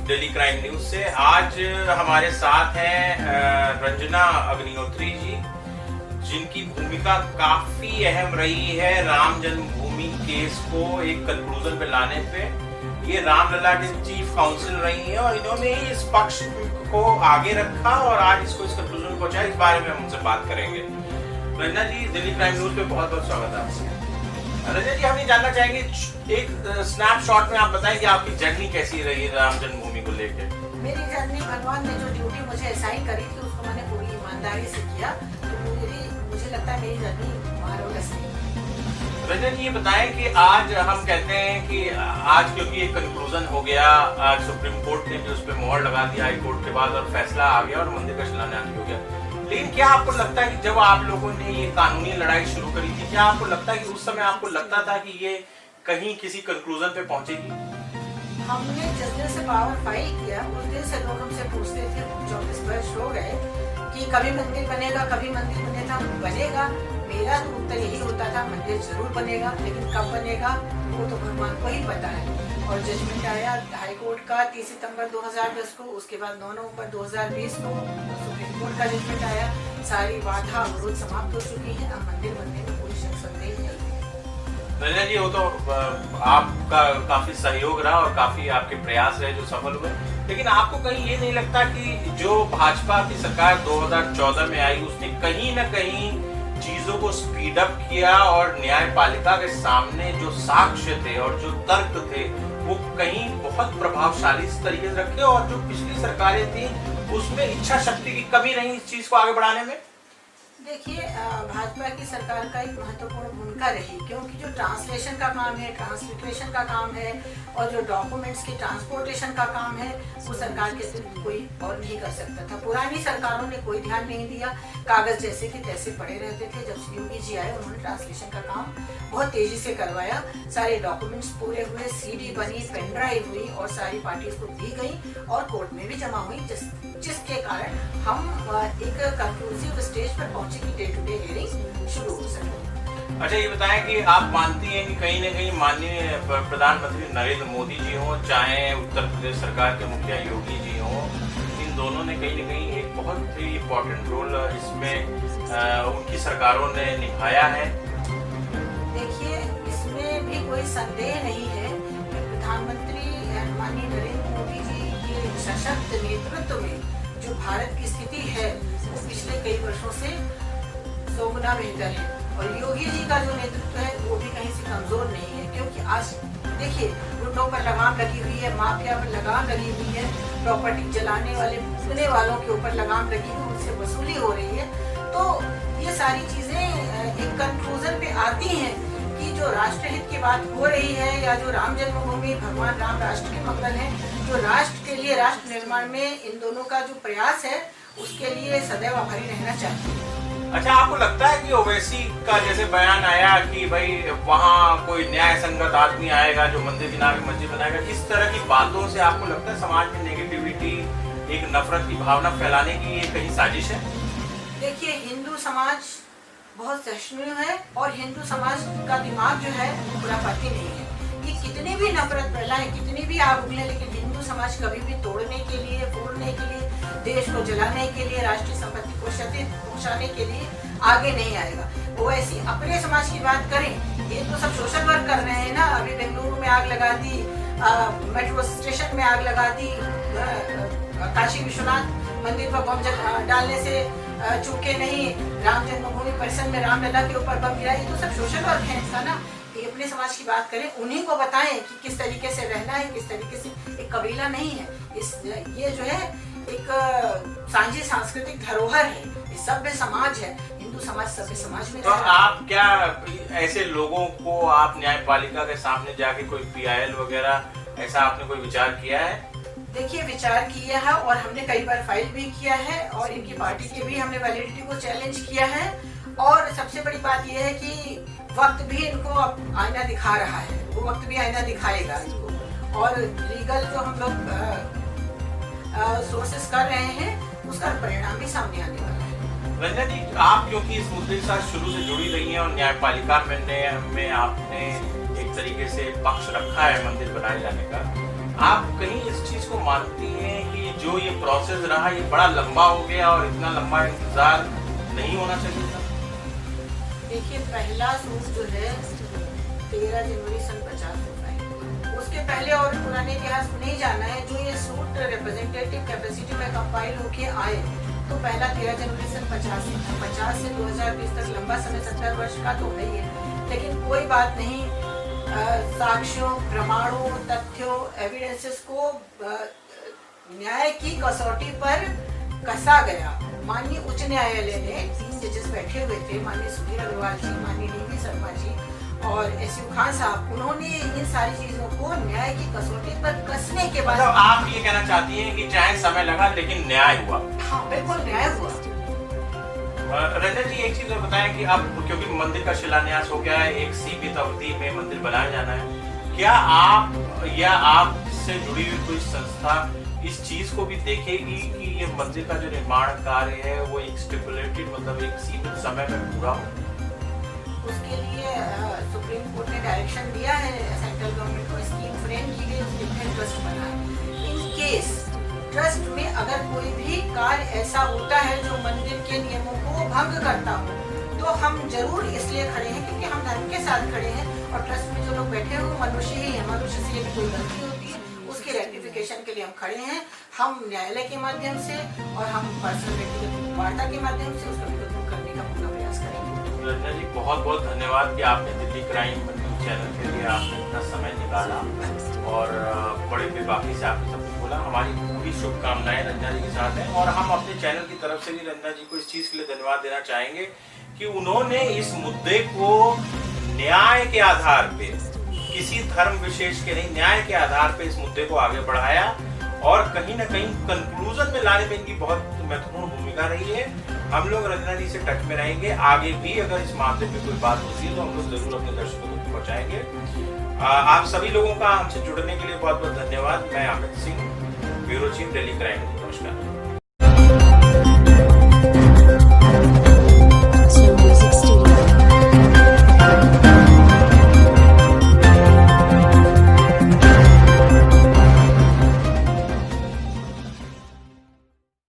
Delhi crime news से। आज हमारे साथ हैं रंजना अग्निहोत्री जी, जिनकी भूमिका काफी अहम रही है राम जन्मभूमि केस को एक कंक्लूजन पे लाने पे। ये रामलला की चीफ काउंसिल रही हैं और इन्होंने ही इस पक्ष को आगे रखा और आज इसको इस कंक्लूजन में पहुंचाया। इस बारे में हम उनसे बात करेंगे। रंजना जी, दिल्ली क्राइम न्यूज पे बहुत बहुत स्वागत है आपसे। रंजना जी, हम ये जानना चाहेंगे, एक स्नैपशॉट में आप बताएं कि आपकी जर्नी कैसी रही राम जन्मभूमि को लेकर। मेरी जर्नी, भगवान ने जो ड्यूटी मुझे असाइन करी थी उसको मैंने पूरी ईमानदारी से किया, तो मुझे लगता है मेरी जर्नी मार्वलस है। रंजना जी, ये बताएं कि आज हम कहते हैं कि आज क्योंकि एक कंक्लूजन हो गया, आज सुप्रीम कोर्ट ने भी उस पर मोहर लगा दिया हाई कोर्ट के बाद और फैसला आ गया और मंदिर का शिलान्यास भी हो गया, लेकिन क्या आपको लगता है कि जब आप लोगों ने ये कानूनी लड़ाई शुरू करी थी, क्या आपको लगता है कि उस समय आपको लगता था कि ये कहीं किसी कंक्लूजन पे पहुंचेगी? हमने जिस दिन से पावर फाइल किया उस दिन से लोग हमसे पूछते थे, 24 वर्ष हो गए, कि कभी मंदिर बनेगा, कभी मंदिर बनेगा। मेरा तो उत्तर यही होता था, मंदिर जरूर बनेगा, लेकिन कब बनेगा वो तो भगवान को ही पता है। और जजमेंट आया हाई कोर्ट का 30 सितंबर 2010 को, उसके बाद 9 नवंबर 2020 को सुप्रीम कोर्ट का जजमेंट आया। सारी बाधा अवरोध समाप्त हो चुकी है, अब मंदिर बनने में कोई शक संदेह नहीं है। रंजना जी, वो तो आपका काफी सहयोग रहा और काफी आपके प्रयास रहे जो सफल हुए, लेकिन आपको कहीं ये नहीं लगता कि जो भाजपा की सरकार 2014 में आई उसने कहीं ना कहीं चीजों को स्पीड अप किया और न्यायपालिका के सामने जो साक्ष्य थे और जो तर्क थे वो कहीं बहुत प्रभावशाली इस तरीके से रखे, और जो पिछली सरकारें थी उसमें इच्छा शक्ति की कमी रही इस चीज को आगे बढ़ाने में? देखिए, भाजपा की सरकार का एक महत्वपूर्ण भूमिका रही, क्योंकि जो ट्रांसलेशन का काम है, ट्रांसलिटरेशन का काम है और जो डॉक्यूमेंट्स की ट्रांसपोर्टेशन का काम है वो सरकार के सिर्फ कोई और नहीं कर सकता था। पुरानी सरकारों ने कोई ध्यान नहीं दिया, कागज जैसे कि तैसे पड़े रहते थे। जब योगी जी आए उन्होंने ट्रांसलेशन का काम बहुत तेजी से करवाया, सारे डॉक्यूमेंट्स पूरे हुए, CD बनी, पेन ड्राइव हुई और सारी पार्टीज को दी गई और कोर्ट में भी जमा हुई, जिसके कारण हम एक कंक्लूसिव स्टेज पर पहुंचे कि डे टू डे हियरिंग शुरू हो सके। अच्छा, ये बताएं कि आप मानती हैं कि कहीं न कहीं माननीय प्रधानमंत्री नरेंद्र मोदी जी हों, चाहे उत्तर प्रदेश सरकार के मुखिया योगी जी हों, इन दोनों ने कहीं न कहीं एक बहुत ही इम्पोर्टेंट रोल इसमें उनकी सरकारों ने निभाया है? देखिए, इसमें भी कोई संदेह नहीं है कि प्रधानमंत्री माननीय नरेंद्र मोदी जी के सशक्त नेतृत्व में जो भारत की स्थिति है वो पिछले कई वर्षों से 100 गुना बेहतर है, और योगी जी का जो नेतृत्व है वो भी कहीं से कमजोर नहीं है। क्योंकि आज देखिए, गुंडों पर लगाम लगी हुई है, माफिया पर लगाम लगी हुई है, प्रॉपर्टी जलाने वाले, भूखने वालों के ऊपर लगाम लगी हुई, उनसे वसूली हो रही है। तो ये सारी चीजें एक कंक्लूजन पे आती हैं कि जो राष्ट्रहित की बात हो रही है या जो राम जन्मभूमि, भगवान राम राष्ट्र के मंगल है, जो राष्ट्र के लिए, राष्ट्र निर्माण में इन दोनों का जो प्रयास है उसके लिए सदैव आभारी रहना चाहिए। अच्छा, आपको लगता है कि ओवैसी का जैसे बयान आया कि भाई वहाँ कोई न्याय संगत आदमी आएगा जो मंदिर किनारे मस्जिद बनाएगा, इस तरह की बातों से आपको लगता है समाज में नेगेटिविटी, एक नफरत की भावना फैलाने की ये कहीं साजिश है? देखिए, हिंदू समाज बहुत सहिष्णु है और हिंदू समाज का दिमाग जो है वो खुराफाती नहीं है कि कितनी भी नफरत फैलाए, कितनी भी आग उगले, लेकिन हिंदू समाज कभी भी तोड़ने के लिए, फोड़ने के लिए, देश को जलाने के लिए, राष्ट्रीय संपत्ति को क्षति पहुंचाने के लिए आगे नहीं आएगा। वो ऐसी अपने समाज की बात करें, ये तो सब सोशल वर्क कर रहे हैं ना। अभी बेंगलुरु में आग लगा दी, मेट्रो स्टेशन में आग लगा दी, काशी विश्वनाथ मंदिर पर बम डालने से चूके नहीं, राम जन्मभूमि परिसर में रामलला के ऊपर बम गिरा, ये तो सब सोशल वर्क है इसका ना। ये अपने समाज की बात करें, उन्हीं को बताएं कि किस तरीके से रहना है, किस तरीके से, एक कबीला नहीं है ये जो है एक सांझी सांस्कृतिक धरोहर है, ये सभ्य समाज है, हिंदू समाज सभ्य समाज में। तो आप क्या ऐसे लोगों को आप न्यायपालिका के सामने जाके कोई PIL वगैरह ऐसा आपने कोई विचार किया है? देखिए, विचार किया है और हमने कई बार फाइल भी किया है और इनकी पार्टी के भी हमने वैलिडिटी को चैलेंज किया है। और सबसे बड़ी बात यह है कि वक्त भी इनको आईना दिखा रहा है, वो वक्त भी आईना दिखाएगा इनको, और लीगल जो हम लोग सोर्सेस कर रहे हैं उसका परिणाम भी सामने आने वाला है। रंजना जी, आप क्योंकि इस मुद्दे के साथ शुरू से जुड़ी रही हैं और न्यायपालिका में आपने एक तरीके से पक्ष रखा है मंदिर बनाए जाने का, आप कहीं इस चीज को मानती हैं कि जो ये प्रोसेस रहा ये बड़ा लंबा हो गया और इतना लंबा इंतजार नहीं होना चाहिए था? देखिए, पहला सूट जो है 13 जनवरी सन 50 होता है। उसके पहले और पुराने इतिहास में नहीं जाना है। जो ये सूट रिप्रेजेंटेटिव कैपेसिटी में कंपाइल होके आए तो पहला 13 जनवरी सन 50 से 50 से 2020 तक लंबा समय 70 वर्ष का तो है ही है। लेकिन कोई बात नहीं, साक्ष्यों, प्रमाणों, तथ्यों, एविडेंसेस को न्याय की कसौटी पर कसा गया। माननीय उच्च न्यायालय ने 3 जजेस बैठे हुए थे, माननीय सुधीर अग्रवाल जी, माननीय डी.वी. शर्मा जी और एस.यू. खान साहब। उन्होंने इन सारी चीजों को न्याय की कसौटी पर कसने के बाद, मतलब आप ये कहना चाहती हैं कि चाहे समय लगा लेकिन न्याय हुआ? हाँ बिल्कुल न्याय हुआ। रंजन जी, एक चीज और बताएं कि अब क्योंकि मंदिर का शिलान्यास हो गया है, एक सीमित अवधि में मंदिर बनाया जाना है, क्या आप या आपसे जुड़ी हुई कोई संस्था इस चीज को भी देखेगी कि ये मंदिर का जो निर्माण कार्य है वो एक स्टिपुलेटेड मतलब एक सीमित समय में पूरा हो? उसके लिए सुप्रीम कोर्ट ने डायरेक्शन दिया है सेंट्रल गवर्नमेंट को, स्कीम फ्रेम की गई, उसके ट्रस्ट बना है। इन केस ट्रस्ट में अगर कोई भी कार्य ऐसा होता है जो मंदिर के नियमों को भंग करता हो तो हम जरूर इसलिए खड़े हैं क्योंकि हम धर्म के साथ खड़े हैं और ट्रस्ट में जो लोग बैठे हैं वो मनुष्य ही है। मनुष्य से यदि कोई गलती होती है उसकी रेक्टिफिकेशन के लिए हम खड़े हैं। हम न्यायालय के माध्यम से और हम पर्सनल व्यक्तिगत वार्ता के माध्यम से उसका विरोध करने का पूरा प्रयास करेंगे। रंजना जी, बहुत बहुत धन्यवाद कि आपने दिल्ली क्राइम न्यूज चैनल के लिए आपने इतना समय निकाला और बड़े बेबाकी से आपने सब कुछ बोला। हमारी पूरी शुभकामनाएं रंजना जी के साथ हैं और हम अपने चैनल की तरफ से भी रंजना जी को इस चीज के लिए धन्यवाद देना चाहेंगे कि उन्होंने इस मुद्दे को न्याय के आधार पे, किसी धर्म विशेष के नहीं, न्याय के आधार पे इस मुद्दे को आगे बढ़ाया और कहीं ना कहीं कंक्लूजन में लाने में इनकी बहुत महत्वपूर्ण भूमिका रही है। हम लोग रंजना जी से टच में रहेंगे, आगे भी अगर इस मामले में कोई बात होती है तो हम लोग जरूर अपने दर्शकों तक पहुंचाएंगे। आप सभी लोगों का हमसे जुड़ने के लिए बहुत बहुत धन्यवाद। मैं Amit Singh, bureau chief, Delhi crime. नमस्कार।